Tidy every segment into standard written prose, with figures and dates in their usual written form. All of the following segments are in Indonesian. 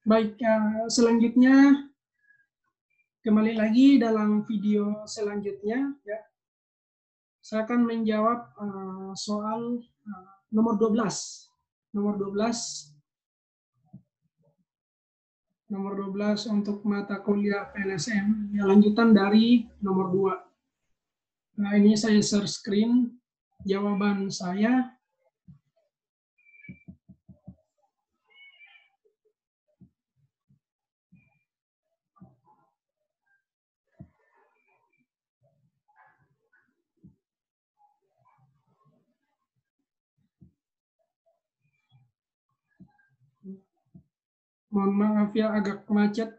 Baik, selanjutnya kembali lagi dalam video selanjutnya. Ya. Saya akan menjawab soal nomor 12. Nomor 12 untuk mata kuliah PNSM, ya, lanjutan dari nomor 2. Nah, ini saya share screen jawaban saya. Mohon maaf ya, agak macet.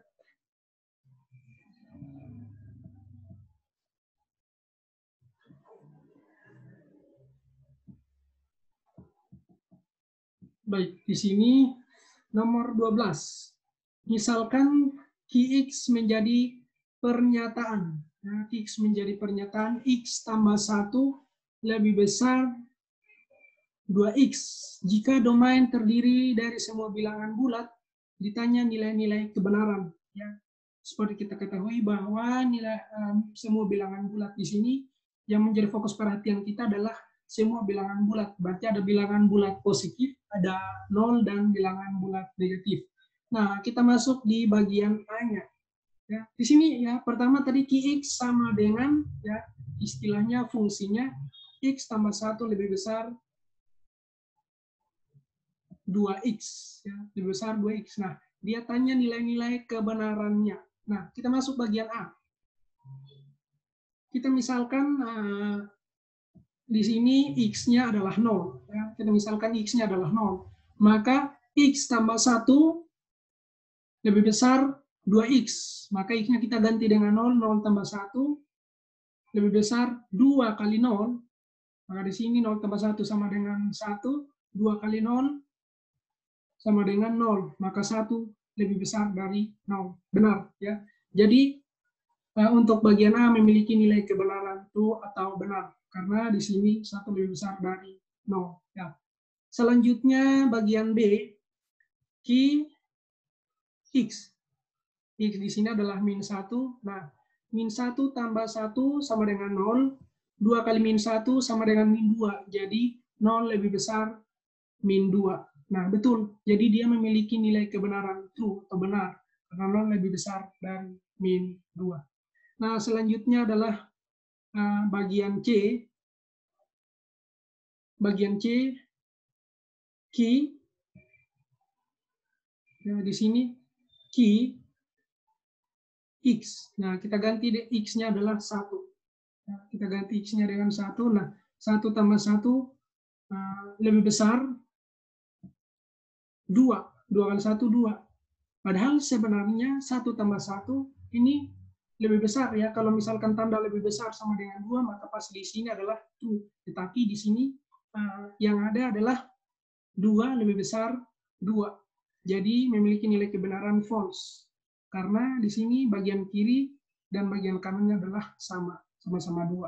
Baik, di sini nomor 12. Misalkan Qx menjadi pernyataan. Nah, Qx menjadi pernyataan X tambah 1 lebih besar 2X. Jika domain terdiri dari semua bilangan bulat, ditanya nilai-nilai kebenaran. Ya. Seperti kita ketahui bahwa nilai semua bilangan bulat di sini yang menjadi fokus perhatian kita adalah semua bilangan bulat. Berarti ada bilangan bulat positif, ada 0 dan bilangan bulat negatif. Nah, kita masuk di bagian A-nya. Ya, di sini ya pertama tadi Qx sama dengan ya istilahnya fungsinya X tambah 1 lebih besar 2X, ya, lebih besar 2X. Nah, dia tanya nilai-nilai kebenarannya. Nah, kita masuk bagian A. Kita misalkan di sini X-nya adalah 0. Ya. Kita misalkan X-nya adalah 0. Maka X tambah 1 lebih besar 2X. Maka X-nya kita ganti dengan 0. 0 tambah 1 lebih besar 2 kali 0. Maka di sini 0 tambah 1 sama dengan 1. 2 kali 0 sama dengan 0. Maka 1 lebih besar dari 0. Benar. Ya. Jadi, untuk bagian A memiliki nilai kebenaran true atau benar. Karena di sini 1 lebih besar dari 0. Ya. Selanjutnya bagian B, X. X di sini adalah min 1. Nah, min 1 tambah 1 sama dengan 0. 2 kali min 1 sama dengan min 2. Jadi 0 lebih besar min 2. Nah, betul. Jadi dia memiliki nilai kebenaran true atau benar. Karena 0 lebih besar dari min 2. Nah, selanjutnya adalah bagian C. Bagian C, Q. Nah, di sini Q, X. Nah, kita ganti X-nya adalah 1. Nah, kita ganti X-nya dengan 1. Nah, 1 tambah 1 lebih besar 2. 2 kali 1, 2. Padahal sebenarnya 1 tambah 1 ini lebih besar ya. Kalau misalkan tanda lebih besar sama dengan 2, maka pas di sini adalah true. Tetapi di sini yang ada adalah 2 lebih besar 2. Jadi memiliki nilai kebenaran false. Karena di sini bagian kiri dan bagian kanannya adalah sama-sama 2.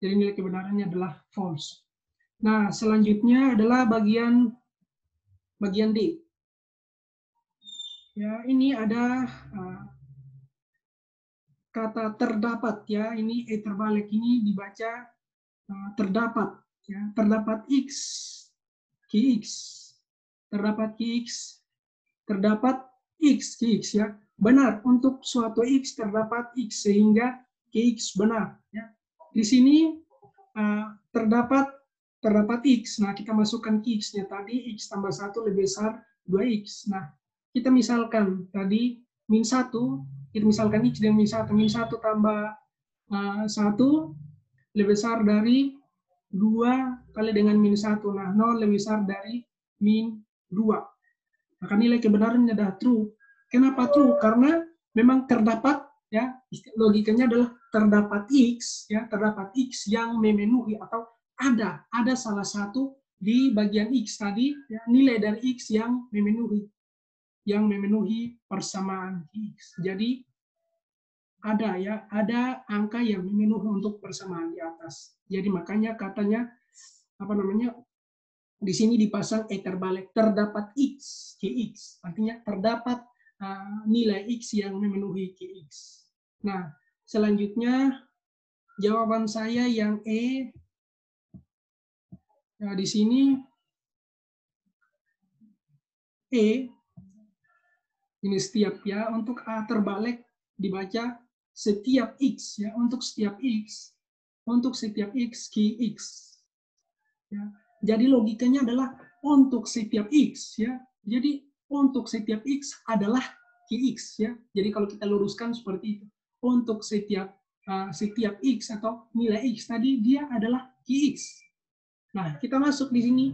Jadi nilai kebenarannya adalah false. Nah, selanjutnya adalah bagian D. Ya, ini ada kata terdapat ya. Ini terbalik, ini dibaca terdapat ya. Terdapat X, Qx. Terdapat Qx, terdapat X, Qx ya. Benar, untuk suatu X terdapat X sehingga Qx benar ya. Di sini terdapat X. Nah, kita masukkan Qx-nya tadi, X tambah 1 lebih besar 2X. Nah, kita misalkan tadi min 1, kita misalkan X dengan min 1. Min 1 tambah 1 lebih besar dari 2 kali dengan min 1. Nah, 0 lebih besar dari min 2. Maka nilai kebenarannya adalah true. Kenapa true? Karena memang terdapat, ya, logikanya adalah terdapat X, ya, terdapat X yang memenuhi atau ada salah satu di bagian X tadi, ya, nilai dari X yang memenuhi persamaan X. Jadi ada angka yang memenuhi untuk persamaan di atas. Jadi makanya katanya di sini dipasang terbalik, terdapat X, Qx, artinya terdapat nilai X yang memenuhi QX. Nah, selanjutnya jawaban saya yang E. Nah, di sini E ini setiap ya, untuk A terbalik dibaca setiap X ya, untuk setiap X QX ya. Jadi logikanya adalah untuk setiap X ya. Jadi untuk setiap X adalah QX ya. Jadi kalau kita luruskan seperti itu. Untuk setiap X atau nilai X tadi dia adalah QX. Nah, kita masuk di sini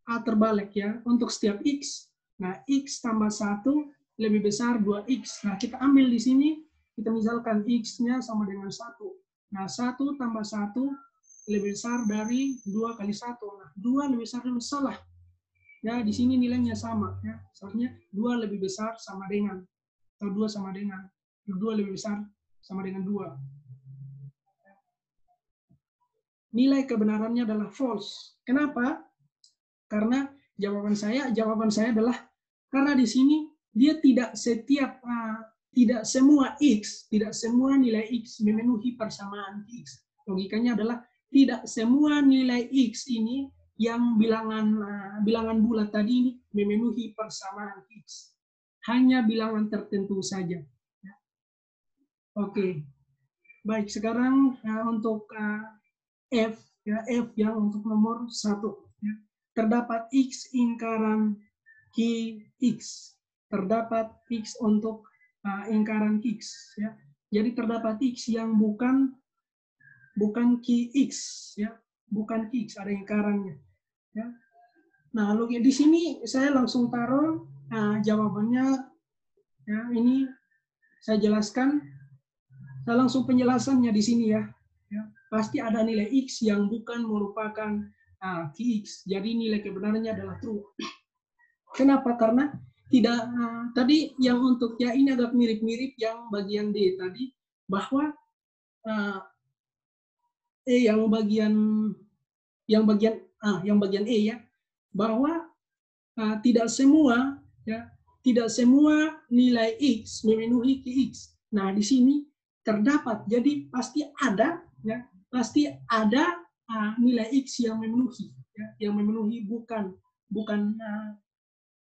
A terbalik ya, untuk setiap X. Nah, X tambah 1 lebih besar 2X. Nah, kita ambil di sini, kita misalkan X-nya sama dengan 1. Nah, 1 tambah 1 lebih besar dari 2 kali 1. Nah, 2 lebih besar dari salah. Ya, di sini nilainya sama. Ya. Soalnya 2 lebih besar sama dengan, atau 2 sama dengan, 2 lebih besar sama dengan 2. Nilai kebenarannya adalah false. Kenapa? Karena jawaban saya adalah karena di sini dia tidak tidak semua X, tidak semua nilai X memenuhi persamaan X. Logikanya adalah tidak semua nilai X ini yang bilangan bulat tadi ini memenuhi persamaan X. Hanya bilangan tertentu saja. Oke. Baik, sekarang untuk F ya, F yang untuk nomor 1 ya. Terdapat X lingkaran QX. Terdapat X untuk lingkaran X ya. Jadi terdapat X yang bukan QX ya, bukan QX, ada lingkarannya ya. Nah, di sini saya langsung taruh jawabannya ya, ini saya jelaskan. Saya langsung penjelasannya di sini ya. Pasti ada nilai X yang bukan merupakan QX. Jadi nilai kebenarannya adalah true. Kenapa? Karena tidak tadi yang untuk ya ini agak mirip-mirip yang bagian D tadi, bahwa yang bagian E ya, bahwa tidak semua nilai X memenuhi QX. Nah, di sini terdapat, jadi pasti ada ya, pasti ada nilai X yang memenuhi ya, yang memenuhi bukan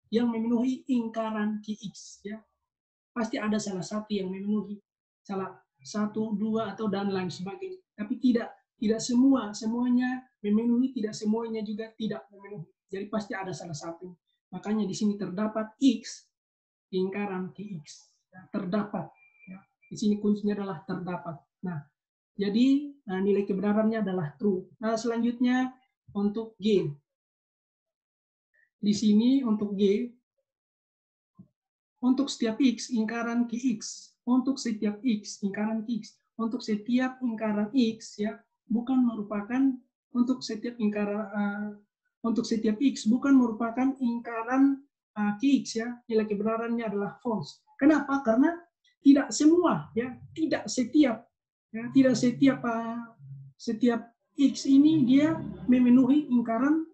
yang memenuhi lingkaran QX ya. Pasti ada salah satu yang memenuhi, salah 1, 2 atau dan lain sebagainya. Tapi tidak semuanya memenuhi, tidak semuanya juga tidak memenuhi. Jadi pasti ada salah satu. Makanya di sini terdapat X lingkaran QX. Ya, terdapat. Ya. Di sini kuncinya adalah terdapat. Nah, jadi nilai kebenarannya adalah true. Nah, selanjutnya untuk G. Di sini untuk G, untuk setiap X lingkaran QX, untuk setiap X lingkaran QX, untuk setiap lingkaran X ya, bukan merupakan untuk setiap lingkaran untuk setiap X bukan merupakan lingkaran QX ya, nilai kebenarannya adalah false. Kenapa? Karena tidak semua ya, tidak setiap setiap X ini dia memenuhi lingkaran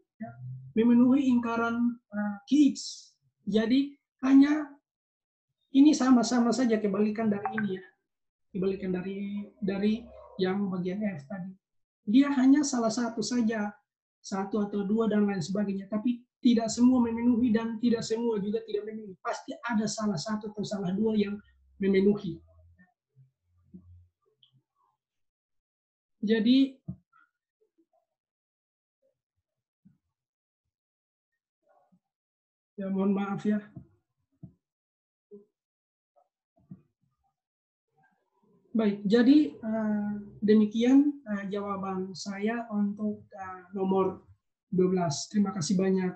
QX. Jadi hanya ini sama-sama saja kebalikan dari ini ya, kebalikan dari yang bagian F tadi. Dia hanya salah satu saja, 1 atau 2 dan lain sebagainya, tapi tidak semua memenuhi dan tidak semua juga tidak memenuhi. Pasti ada salah satu atau salah 2 yang memenuhi. Jadi ya mohon maaf ya. Baik, jadi demikian jawaban saya untuk nomor 12. Terima kasih banyak.